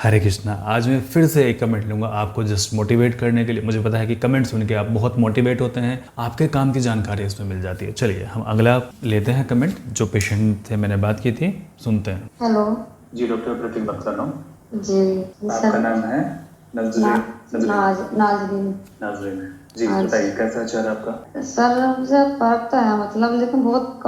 हरे कृष्णा। आज मैं फिर से एक कमेंट लूँगा आपको जस्ट मोटिवेट करने के लिए। मुझे पता है कि कमेंट सुन के आप बहुत मोटिवेट होते हैं, आपके काम की जानकारी इसमें मिल जाती है। चलिए हम अगला लेते हैं कमेंट, जो पेशेंट से मैंने बात की थी, सुनते हैं। हेलो जी डॉक्टर प्रतीक बात कर रहा हूँ। जी आपका नाम है नाजरीन। नाजरीन जी, बताइए कैसा चल रहा है आपका? सर मुझे फर्क तो है, मतलब लेकिन बहुत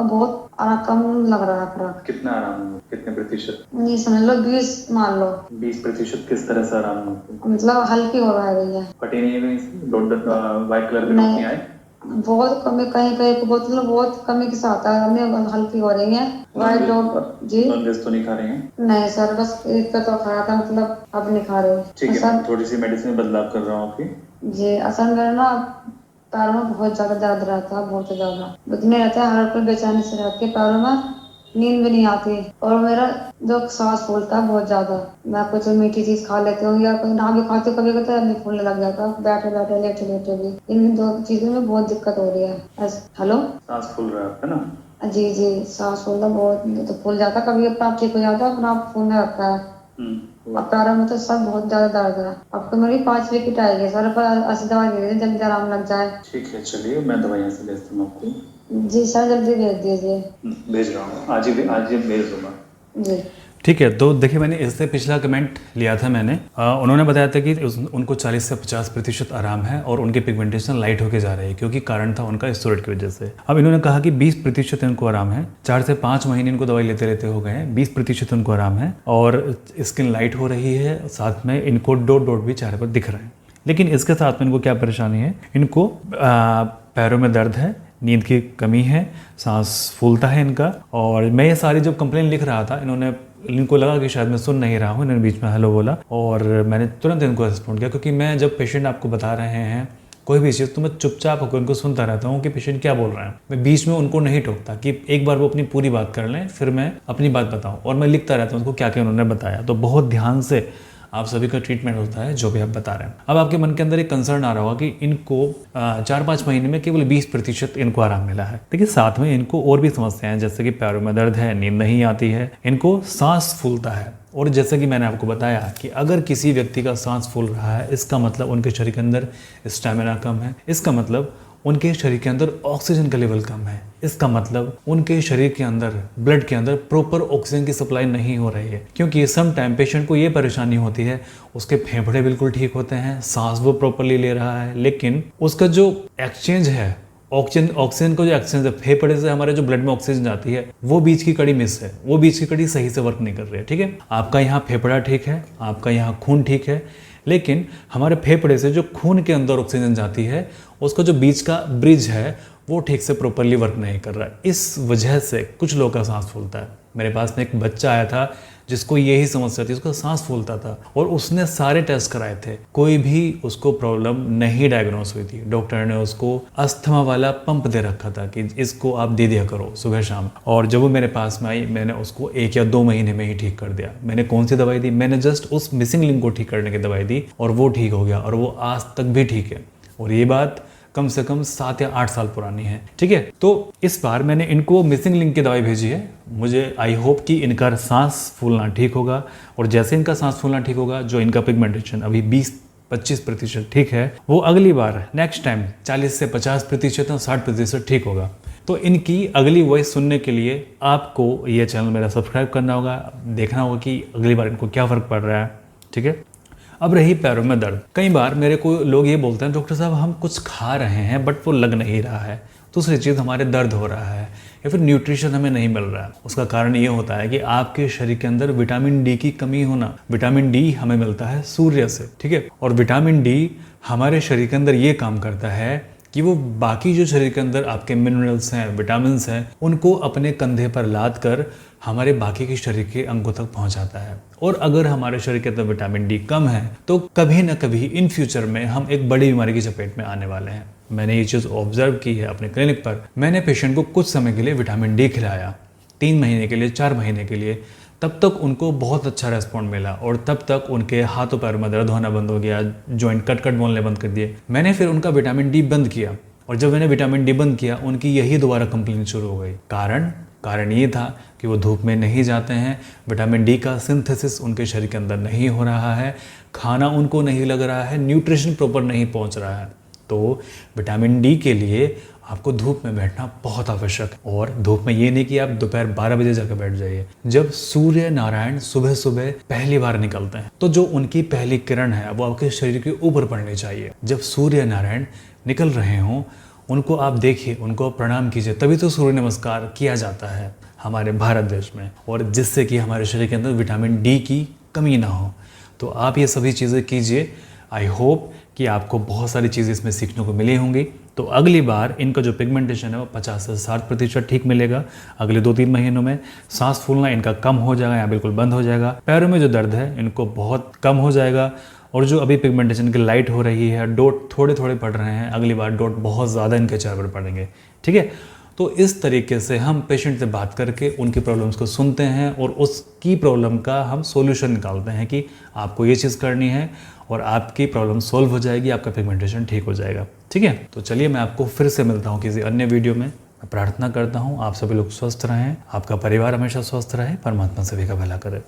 कम लग रहा है फर्क। कितना आराम है? कितने प्रतिशत? नहीं समझ लो 20 मान लो। 20%? किस तरह से आराम है? मतलब हल्की हो रहा है भैया। फटी नहीं है? डॉट वाइट कलर के नहीं आए? बहुत कमी, कहीं कहीं को मतलब बहुत कमी के साथ है, हमें हल्की हो रही है। White dot G. नॉनवेज तो नहीं खा रहे हैं? नहीं सर, बस एक पे तो खाया था, मतलब अब नहीं खा रहे। ठीक है, मैं थोड़ी सी मेडिसिन में बदलाव कर रहा हूँ आपकी। जी असल में ना पैरों में बहुत ज्यादा दर्द रहता है, बहुत ज्यादा दुखने रहता है, हर कोई बेचैनी से रहती है, पैरों में नींद भी नहीं आती, और मेरा जो सांस फूलता है बहुत ज्यादा। मैं कुछ मीठी चीज खा लेती हूँ या कोई ना भी खाती हूँ, कभी कभी नहीं फूलने लग जाता, बैठे बैठे लेटे लेटे भी। इन दो चीजों में बहुत दिक्कत हो रही है। हेलो, सांस फूल रहा है आपका ना? जी सांस फूलना बहुत, तो फूल जाता, कभी अपना आप ठीक हो जाता है, अपना आप फूलने लगता है। अब पैरों में तो सब बहुत ज्यादा दर्द है। अब तो मेरी 5 विकेट आएगी सर, पर ऐसी दवाई दे दीजिए जल्दी आराम लग जाए। ठीक है, चलिए मैं दवाइयाँ से भेजता हूँ आपको। जी सर जल्दी भेज दीजिए। भेज रहा हूँ, आज ही भेज दूंगा जी ठीक है। तो देखिए, मैंने इससे पिछला कमेंट लिया था मैंने, उन्होंने बताया था कि उनको 40 से 50% आराम है और उनकी पिगमेंटेशन लाइट होके जा रही है, क्योंकि कारण था उनका स्टेरॉइड की वजह से। अब इन्होंने कहा कि 20% इनको आराम है, 4 से 5 महीने इनको दवाई लेते लेते हो गए हैं, 20% इनको आराम है और स्किन लाइट हो रही है, साथ में इनको डॉट भी चेहरे पर दिख रहे हैं। लेकिन इसके साथ में इनको क्या परेशानी है? इनको पैरों में दर्द है, नींद की कमी है, सांस फूलता है इनका। और मैं ये सारी जब कंप्लेन लिख रहा था, इनको लगा कि शायद मैं सुन नहीं रहा हूँ, इन्होंने बीच में हेलो बोला और मैंने तुरंत इनको रिस्पॉन्ड किया, क्योंकि मैं जब पेशेंट आपको बता रहे हैं कोई भी चीज़, तो मैं चुपचाप होकर उनको सुनता रहता हूँ कि पेशेंट क्या बोल रहे हैं। मैं बीच में उनको नहीं टोकता कि एक बार वो अपनी पूरी बात कर लें, फिर मैं अपनी बात बताऊँ, और मैं लिखता रहता हूँ उनको क्या क्या उन्होंने बताया। तो बहुत ध्यान से आप सभी का ट्रीटमेंट होता है जो भी आप बता रहे हैं। अब आपके मन के अंदर एक कंसर्न आ रहा होगा कि इनको 4-5 महीने में केवल 20% इनको आराम मिला है। देखिए, साथ में इनको और भी समस्याएं, जैसे कि पैरों में दर्द है, नींद नहीं आती है, इनको सांस फूलता है। और जैसे कि मैंने आपको बताया कि अगर किसी व्यक्ति का सांस फूल रहा है, इसका मतलब उनके शरीर के अंदर स्टेमिना कम है, इसका मतलब उनके शरीर के अंदर ऑक्सीजन का लेवल कम है, इसका मतलब उनके शरीर के अंदर, ब्लड के अंदर प्रॉपर ऑक्सीजन की सप्लाई नहीं हो रही है। क्योंकि सम टाइम पेशेंट को ये परेशानी होती है, उसके फेफड़े बिल्कुल ठीक होते हैं, सांस वो प्रॉपरली ले रहा है, लेकिन उसका जो एक्सचेंज है, ऑक्सीजन का जो एक्सचेंज है, फेफड़े से हमारे जो ब्लड में ऑक्सीजन जाती है, वो बीच की कड़ी मिस है, वो बीच की कड़ी सही से वर्क नहीं कर रही है। ठीक है, आपका यहाँ फेफड़ा ठीक है, आपका यहाँ खून ठीक है, लेकिन हमारे फेफड़े से जो खून के अंदर ऑक्सीजन जाती है, उसका जो बीच का ब्रिज है वो ठीक से प्रॉपरली वर्क नहीं कर रहा है। इस वजह से कुछ लोगों का सांस फूलता है। मेरे पास में एक बच्चा आया था जिसको यही समस्या थी, उसका सांस फूलता था और उसने सारे टेस्ट कराए थे, कोई भी उसको प्रॉब्लम नहीं डायग्नोस हुई थी। डॉक्टर ने उसको अस्थमा वाला पंप दे रखा था कि इसको आप दे दिया करो सुबह शाम। और जब वो मेरे पास में आई, मैंने उसको 1 या 2 महीने में ही ठीक कर दिया। मैंने कौन सी दवाई दी? मैंने जस्ट उस मिसिंग लिंक को ठीक करने की दवाई दी और वो ठीक हो गया, और वो आज तक भी ठीक है। और ये बात कम से कम 7 या 8 साल पुरानी है। ठीक है, तो इस बार मैंने इनको मिसिंग लिंक की दवाई भेजी है। मुझे आई होप कि इनका सांस फूलना ठीक होगा, और जैसे इनका सांस फूलना ठीक होगा, जो इनका पिगमेंटेशन अभी 20-25% ठीक है, वो अगली बार नेक्स्ट टाइम 40 से 50% और 60% ठीक होगा। तो इनकी अगली वॉइस सुनने के लिए आपको ये चैनल मेरा सब्सक्राइब करना होगा, देखना होगा कि अगली बार इनको क्या फ़र्क पड़ रहा है। ठीक है, अब रही पैरों में दर्द। कई बार मेरे को लोग ये बोलते हैं, डॉक्टर साहब हम कुछ खा रहे हैं बट वो लग नहीं रहा है, दूसरी चीज़ हमारे दर्द हो रहा है, या फिर न्यूट्रिशन हमें नहीं मिल रहा है। उसका कारण ये होता है कि आपके शरीर के अंदर विटामिन डी की कमी होना। विटामिन डी हमें मिलता है सूर्य से, ठीक है, और विटामिन डी हमारे शरीर के अंदर ये काम करता है कि वो बाकी जो शरीर के अंदर आपके मिनरल्स हैं, विटामिन्स हैं, उनको अपने कंधे पर लाद कर हमारे बाकी के शरीर के अंगों तक पहुंचाता है। और अगर हमारे शरीर के अंदर विटामिन डी कम है, तो कभी ना कभी इन फ्यूचर में हम एक बड़ी बीमारी की चपेट में आने वाले हैं। मैंने ये चीज़ ऑब्जर्व की है अपने क्लिनिक पर। मैंने पेशेंट को कुछ समय के लिए विटामिन डी खिलाया, 3 महीने के लिए, 4 महीने के लिए। तब तक उनको बहुत अच्छा रेस्पॉन्ड मिला और तब तक उनके हाथों पैरों में दर्द होना बंद हो गया, जॉइंट कट बोलने बंद कर दिए। मैंने फिर उनका विटामिन डी बंद किया, और जब मैंने विटामिन डी बंद किया, उनकी यही दोबारा कंप्लेन शुरू हो गई। कारण कारण ये था कि वो धूप में नहीं जाते हैं, विटामिन डी का सिंथेसिस उनके शरीर के अंदर नहीं हो रहा है, खाना उनको नहीं लग रहा है, न्यूट्रिशन प्रॉपर नहीं पहुंच रहा है। तो विटामिन डी के लिए आपको धूप में बैठना बहुत आवश्यक है। और धूप में ये नहीं कि आप दोपहर 12 बजे जाकर बैठ जाइए। जब सूर्य नारायण सुबह सुबह पहली बार निकलते हैं तो जो उनकी पहली किरण है वो आपके शरीर के ऊपर पड़नी चाहिए। जब सूर्य नारायण निकल रहे हों उनको आप देखिए, उनको प्रणाम कीजिए, तभी तो सूर्य नमस्कार किया जाता है हमारे भारत देश में, और जिससे कि हमारे शरीर के अंदर विटामिन डी की कमी ना हो। तो आप ये सभी चीज़ें कीजिए। आई होप कि आपको बहुत सारी चीज़ें इसमें सीखने को मिली होंगी। तो अगली बार इनका जो पिगमेंटेशन है वो 50 से 60% ठीक मिलेगा। अगले 2-3 महीनों में सांस फूलना इनका कम हो जाएगा या बिल्कुल बंद हो जाएगा। पैरों में जो दर्द है इनको बहुत कम हो जाएगा। और जो अभी पिगमेंटेशन की लाइट हो रही है, डॉट थोड़े थोड़े पड़ रहे हैं, अगली बार डॉट बहुत ज़्यादा इनके चेहरे पर पड़ेंगे। ठीक है, तो इस तरीके से हम पेशेंट से बात करके उनकी प्रॉब्लम्स को सुनते हैं और उसकी प्रॉब्लम का हम सॉल्यूशन निकालते हैं कि आपको ये चीज़ करनी है और आपकी प्रॉब्लम सॉल्व हो जाएगी, आपका पिगमेंटेशन ठीक हो जाएगा। ठीक है, तो चलिए मैं आपको फिर से मिलता हूँ किसी अन्य वीडियो में। मैं प्रार्थना करता हूँ आप सभी लोग स्वस्थ रहें, आपका परिवार हमेशा स्वस्थ रहे, परमात्मा सभी का भला करे।